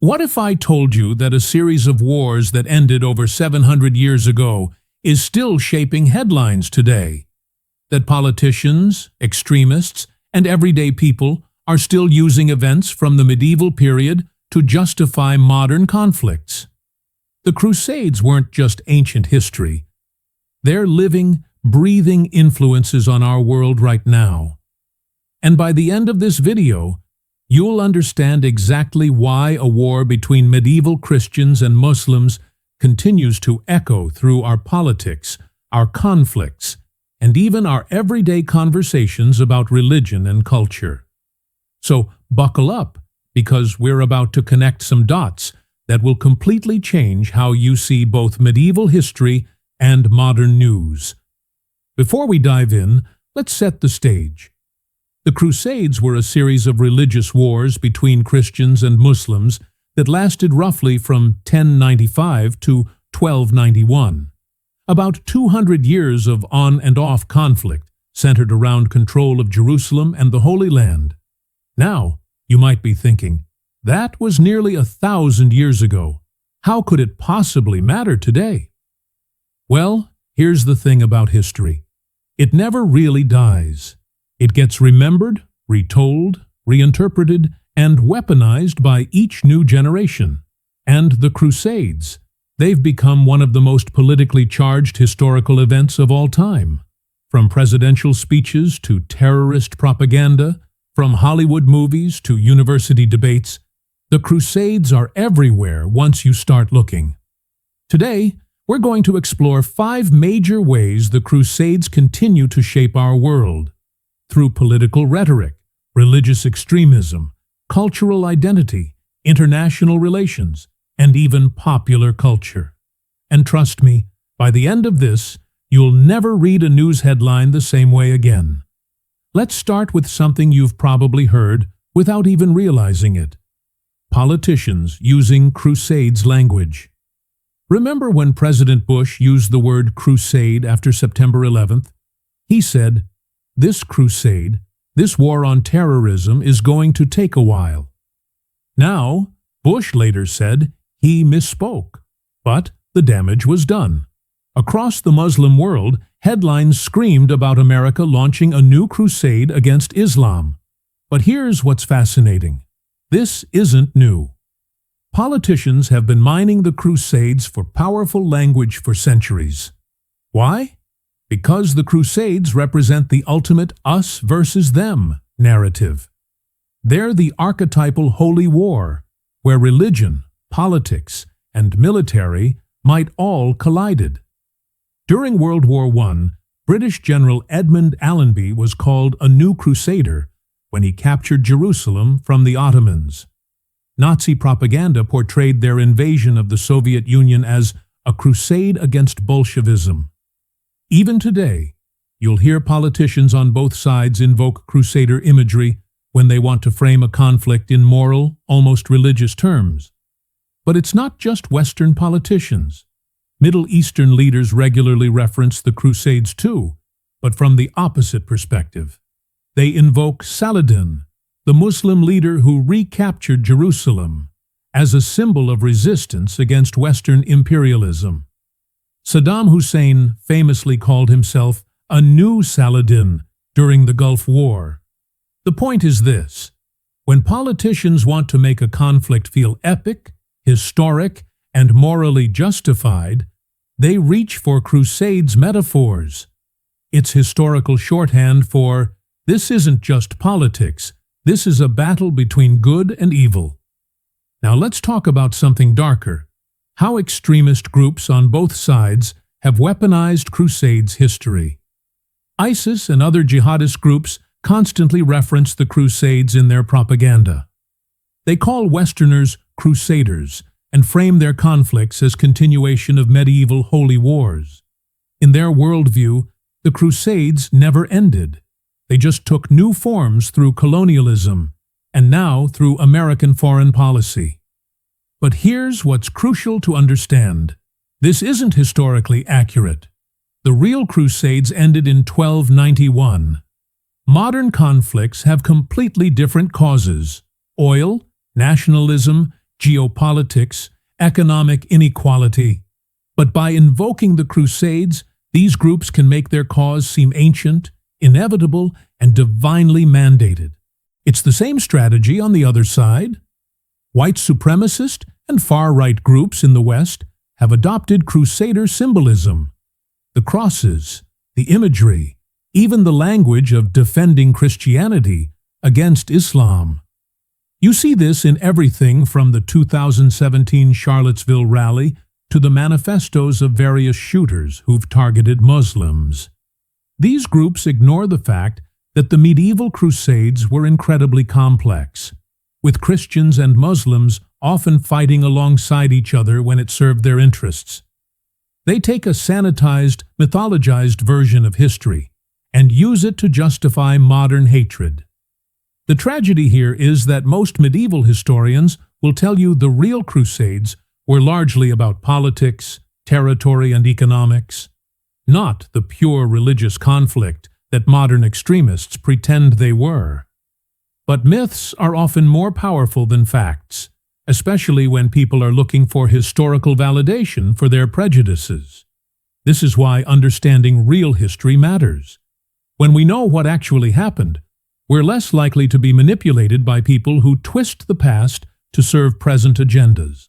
What if I told you that a series of wars that ended over 700 years ago is still shaping headlines today? That politicians, extremists, and everyday people are still using events from the medieval period to justify modern conflicts? The Crusades weren't just ancient history. They're living, breathing influences on our world right now. And by the end of this video, you'll understand exactly why a war between medieval Christians and Muslims continues to echo through our politics, our conflicts, and even our everyday conversations about religion and culture. So buckle up, because we're about to connect some dots that will completely change how you see both medieval history and modern news. Before we dive in, let's set the stage. The Crusades were a series of religious wars between Christians and Muslims that lasted roughly from 1095 to 1291. About 200 years of on and off conflict centered around control of Jerusalem and the Holy Land. Now, you might be thinking, that was nearly 1,000 years ago. How could it possibly matter today? Well, here's the thing about history. It never really dies. It gets remembered, retold, reinterpreted, and weaponized by each new generation. And the Crusades, they've become one of the most politically charged historical events of all time. From presidential speeches to terrorist propaganda, from Hollywood movies to university debates, the Crusades are everywhere once you start looking. Today, we're going to explore 5 major ways the Crusades continue to shape our world. Through political rhetoric, religious extremism, cultural identity, international relations, and even popular culture. And trust me, by the end of this, you'll never read a news headline the same way again. Let's start with something you've probably heard without even realizing it. Politicians using Crusades language. Remember when President Bush used the word crusade after September 11th? He said, "This crusade, this war on terrorism is going to take a while." Now, Bush later said he misspoke, but the damage was done. Across the Muslim world, headlines screamed about America launching a new crusade against Islam. But here's what's fascinating. This isn't new. Politicians have been mining the Crusades for powerful language for centuries. Why? Because the Crusades represent the ultimate us versus them narrative. They're the archetypal holy war, where religion, politics, and military might all collided. During World War I, British General Edmund Allenby was called a new crusader when he captured Jerusalem from the Ottomans. Nazi propaganda portrayed their invasion of the Soviet Union as a crusade against Bolshevism. Even today, you'll hear politicians on both sides invoke crusader imagery when they want to frame a conflict in moral, almost religious terms. But it's not just Western politicians. Middle Eastern leaders regularly reference the Crusades too, but from the opposite perspective. They invoke Saladin, the Muslim leader who recaptured Jerusalem, as a symbol of resistance against Western imperialism. Saddam Hussein famously called himself a new Saladin during the Gulf War. The point is this: when politicians want to make a conflict feel epic, historic, and morally justified, they reach for Crusades metaphors. It's historical shorthand for, this isn't just politics, this is a battle between good and evil. Now let's talk about something darker: how extremist groups on both sides have weaponized Crusades history. ISIS and other jihadist groups constantly reference the Crusades in their propaganda. They call Westerners crusaders and frame their conflicts as continuation of medieval holy wars. In their worldview, the Crusades never ended. They just took new forms through colonialism and now through American foreign policy. But here's what's crucial to understand. This isn't historically accurate. The real Crusades ended in 1291. Modern conflicts have completely different causes: oil, nationalism, geopolitics, economic inequality. But by invoking the Crusades, these groups can make their cause seem ancient, inevitable, and divinely mandated. It's the same strategy on the other side. White supremacist and far-right groups in the West have adopted Crusader symbolism. The crosses, the imagery, even the language of defending Christianity against Islam. You see this in everything from the 2017 Charlottesville rally to the manifestos of various shooters who've targeted Muslims. These groups ignore the fact that the medieval Crusades were incredibly complex, with Christians and Muslims often fighting alongside each other when it served their interests. They take a sanitized, mythologized version of history and use it to justify modern hatred. The tragedy here is that most medieval historians will tell you the real Crusades were largely about politics, territory, and economics, not the pure religious conflict that modern extremists pretend they were. But myths are often more powerful than facts, especially when people are looking for historical validation for their prejudices. This is why understanding real history matters. When we know what actually happened, we're less likely to be manipulated by people who twist the past to serve present agendas.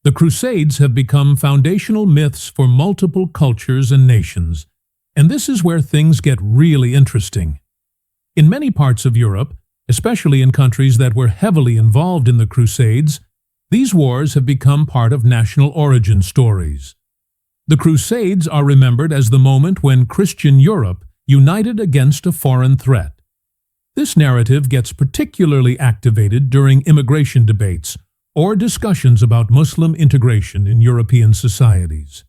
The Crusades have become foundational myths for multiple cultures and nations, and this is where things get really interesting. In many parts of Europe, especially in countries that were heavily involved in the Crusades, these wars have become part of national origin stories. The Crusades are remembered as the moment when Christian Europe united against a foreign threat. This narrative gets particularly activated during immigration debates or discussions about Muslim integration in European societies.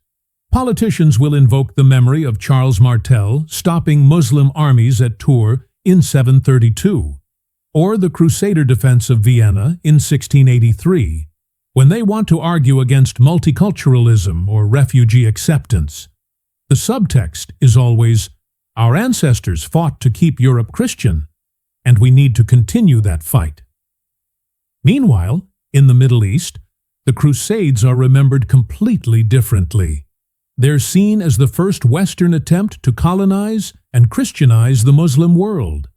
Politicians will invoke the memory of Charles Martel stopping Muslim armies at Tours in 732, or the Crusader defense of Vienna in 1683, when they want to argue against multiculturalism or refugee acceptance. The subtext is always, our ancestors fought to keep Europe Christian, and we need to continue that fight. Meanwhile, in the Middle East, the Crusades are remembered completely differently. They're seen as the first Western attempt to colonize and Christianize the Muslim world,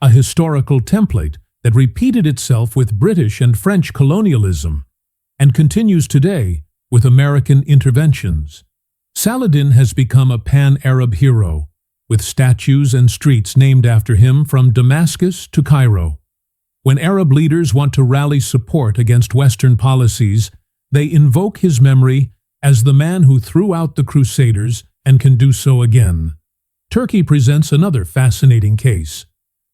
a historical template that repeated itself with British and French colonialism and continues today with American interventions. Saladin has become a pan-Arab hero, with statues and streets named after him from Damascus to Cairo. When Arab leaders want to rally support against Western policies, they invoke his memory as the man who threw out the Crusaders and can do so again. Turkey presents another fascinating case.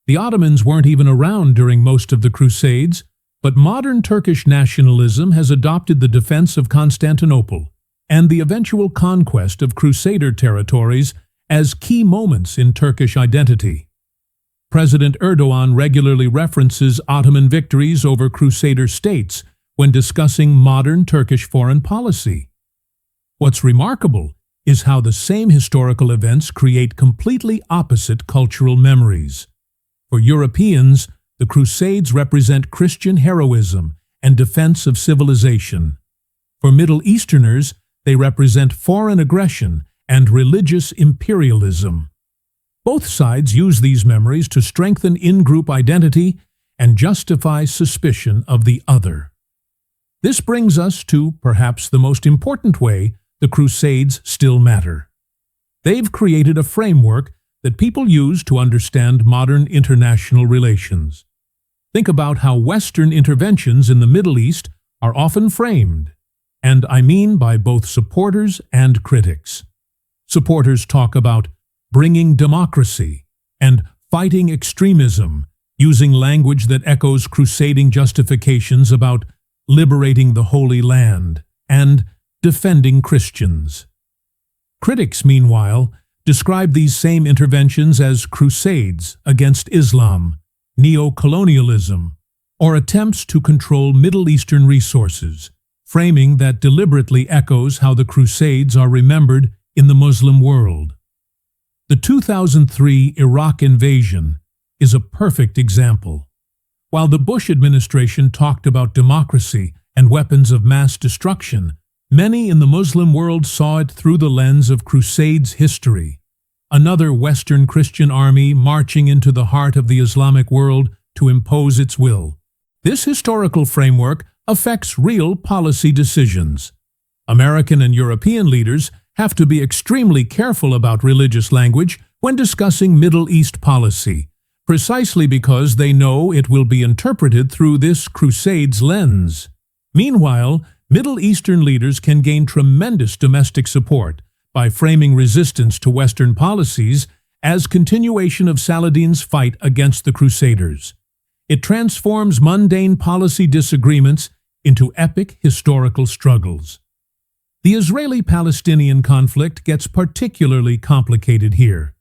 The Ottomans weren't even around during most of the Crusades, but modern Turkish nationalism has adopted the defense of Constantinople and the eventual conquest of Crusader territories as key moments in Turkish identity. President Erdogan regularly references Ottoman victories over Crusader states when discussing modern Turkish foreign policy. What's remarkable is how the same historical events create completely opposite cultural memories. For Europeans, the Crusades represent Christian heroism and defense of civilization. For Middle Easterners, they represent foreign aggression and religious imperialism. Both sides use these memories to strengthen in-group identity and justify suspicion of the other. This brings us to perhaps the most important way the Crusades still matter. They've created a framework that people use to understand modern international relations. Think about how Western interventions in the Middle East are often framed, and I mean by both supporters and critics. Supporters talk about bringing democracy and fighting extremism, using language that echoes crusading justifications about liberating the Holy Land and defending Christians. Critics, meanwhile, describe these same interventions as crusades against Islam, neo-colonialism, or attempts to control Middle Eastern resources, framing that deliberately echoes how the Crusades are remembered in the Muslim world. The 2003 Iraq invasion is a perfect example. While the Bush administration talked about democracy and weapons of mass destruction, many in the Muslim world saw it through the lens of Crusades history. Another Western Christian army marching into the heart of the Islamic world to impose its will. This historical framework affects real policy decisions. American and European leaders have to be extremely careful about religious language when discussing Middle East policy, precisely because they know it will be interpreted through this Crusades lens. Meanwhile, Middle Eastern leaders can gain tremendous domestic support by framing resistance to Western policies as continuation of Saladin's fight against the Crusaders. It transforms mundane policy disagreements into epic historical struggles. The Israeli-Palestinian conflict gets particularly complicated here.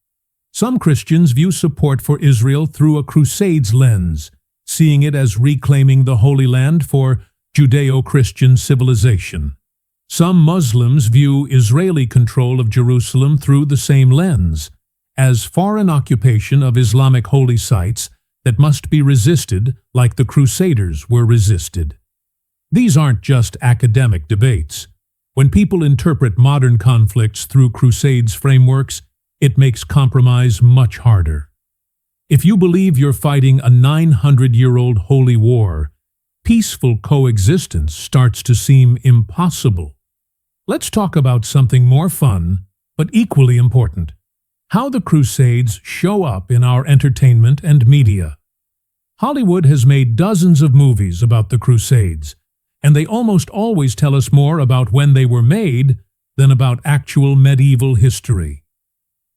Some Christians view support for Israel through a Crusades lens, seeing it as reclaiming the Holy Land for Judeo-Christian civilization. Some Muslims view Israeli control of Jerusalem through the same lens, as foreign occupation of Islamic holy sites that must be resisted like the Crusaders were resisted. These aren't just academic debates. When people interpret modern conflicts through Crusades frameworks, it makes compromise much harder. If you believe you're fighting a 900-year-old holy war, peaceful coexistence starts to seem impossible. Let's talk about something more fun, but equally important: how the Crusades show up in our entertainment and media. Hollywood has made dozens of movies about the Crusades, and they almost always tell us more about when they were made than about actual medieval history.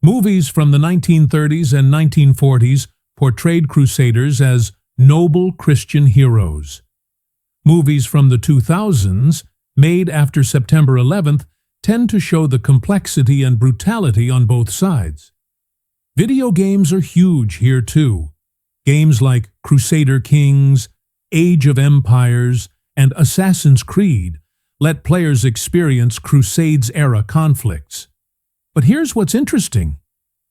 Movies from the 1930s and 1940s portrayed Crusaders as noble Christian heroes. Movies from the 2000s, made after September 11th, tend to show the complexity and brutality on both sides. Video games are huge here too. Games like Crusader Kings, Age of Empires, and Assassin's Creed let players experience Crusades-era conflicts. But here's what's interesting.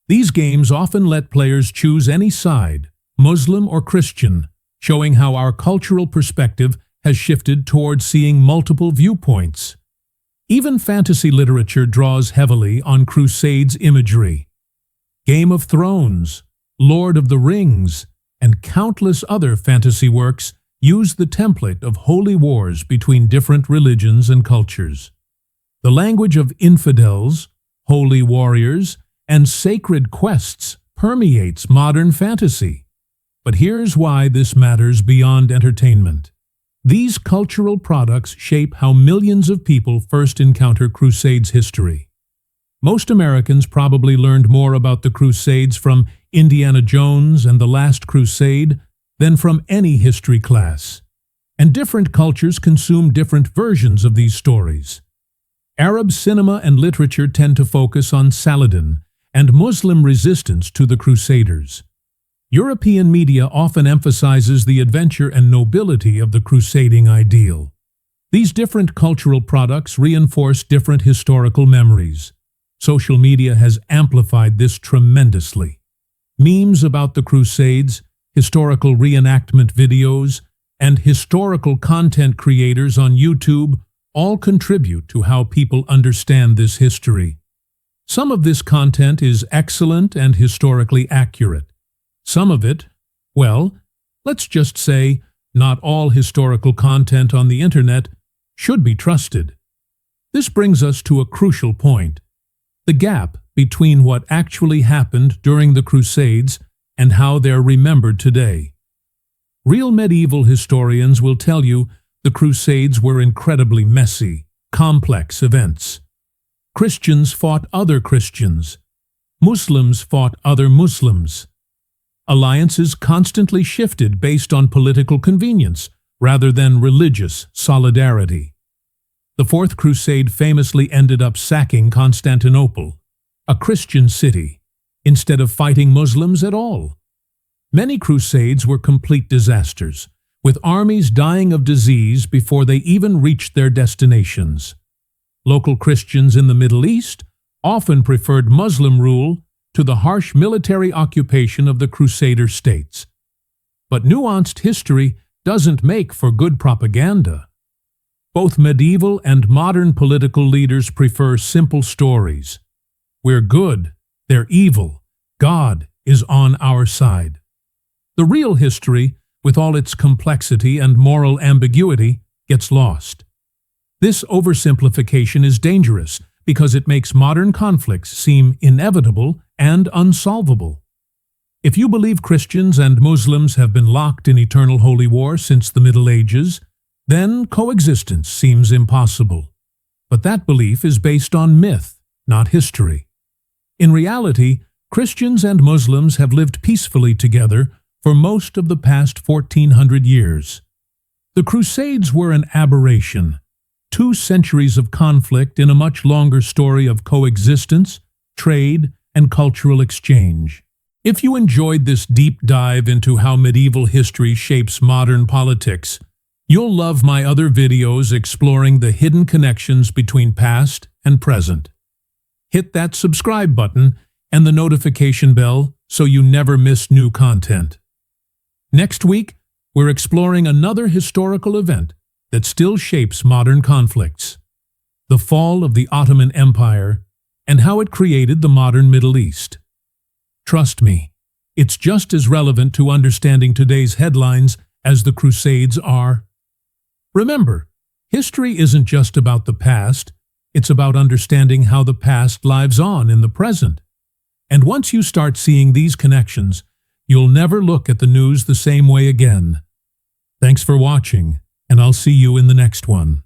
These games often let players choose any side, Muslim or Christian, showing how our cultural perspective has shifted towards seeing multiple viewpoints. Even fantasy literature draws heavily on Crusades imagery. Game of Thrones, Lord of the Rings, and countless other fantasy works use the template of holy wars between different religions and cultures. The language of infidels, holy warriors, and sacred quests permeates modern fantasy. But here's why this matters beyond entertainment. These cultural products shape how millions of people first encounter Crusades history. Most Americans probably learned more about the Crusades from Indiana Jones and the Last Crusade than from any history class. And different cultures consume different versions of these stories. Arab cinema and literature tend to focus on Saladin and Muslim resistance to the Crusaders. European media often emphasizes the adventure and nobility of the crusading ideal. These different cultural products reinforce different historical memories. Social media has amplified this tremendously. Memes about the Crusades, historical reenactment videos, and historical content creators on YouTube all contribute to how people understand this history. Some of this content is excellent and historically accurate. Some of it, well, let's just say, not all historical content on the internet should be trusted. This brings us to a crucial point: the gap between what actually happened during the Crusades and how they're remembered today. Real medieval historians will tell you the Crusades were incredibly messy, complex events. Christians fought other Christians. Muslims fought other Muslims. Alliances constantly shifted based on political convenience rather than religious solidarity. The Fourth Crusade famously ended up sacking Constantinople, a Christian city, instead of fighting Muslims at all. Many crusades were complete disasters, with armies dying of disease before they even reached their destinations. Local Christians in the Middle East often preferred Muslim rule to the harsh military occupation of the Crusader states. But nuanced history doesn't make for good propaganda. Both medieval and modern political leaders prefer simple stories. We're good, they're evil, God is on our side. The real history, with all its complexity and moral ambiguity, gets lost. This oversimplification is dangerous because it makes modern conflicts seem inevitable and unsolvable. If you believe Christians and Muslims have been locked in eternal holy war since the Middle Ages, then coexistence seems impossible. But that belief is based on myth, not history. In reality, Christians and Muslims have lived peacefully together for most of the past 1400 years. The Crusades were an aberration, 2 centuries of conflict in a much longer story of coexistence, trade, and cultural exchange. If you enjoyed this deep dive into how medieval history shapes modern politics, you'll love my other videos exploring the hidden connections between past and present. Hit that subscribe button and the notification bell so you never miss new content. Next week, we're exploring another historical event that still shapes modern conflicts: the fall of the Ottoman Empire and how it created the modern Middle East. Trust me, it's just as relevant to understanding today's headlines as the Crusades are. Remember, history isn't just about the past, it's about understanding how the past lives on in the present. And once you start seeing these connections, you'll never look at the news the same way again. Thanks for watching, and I'll see you in the next one.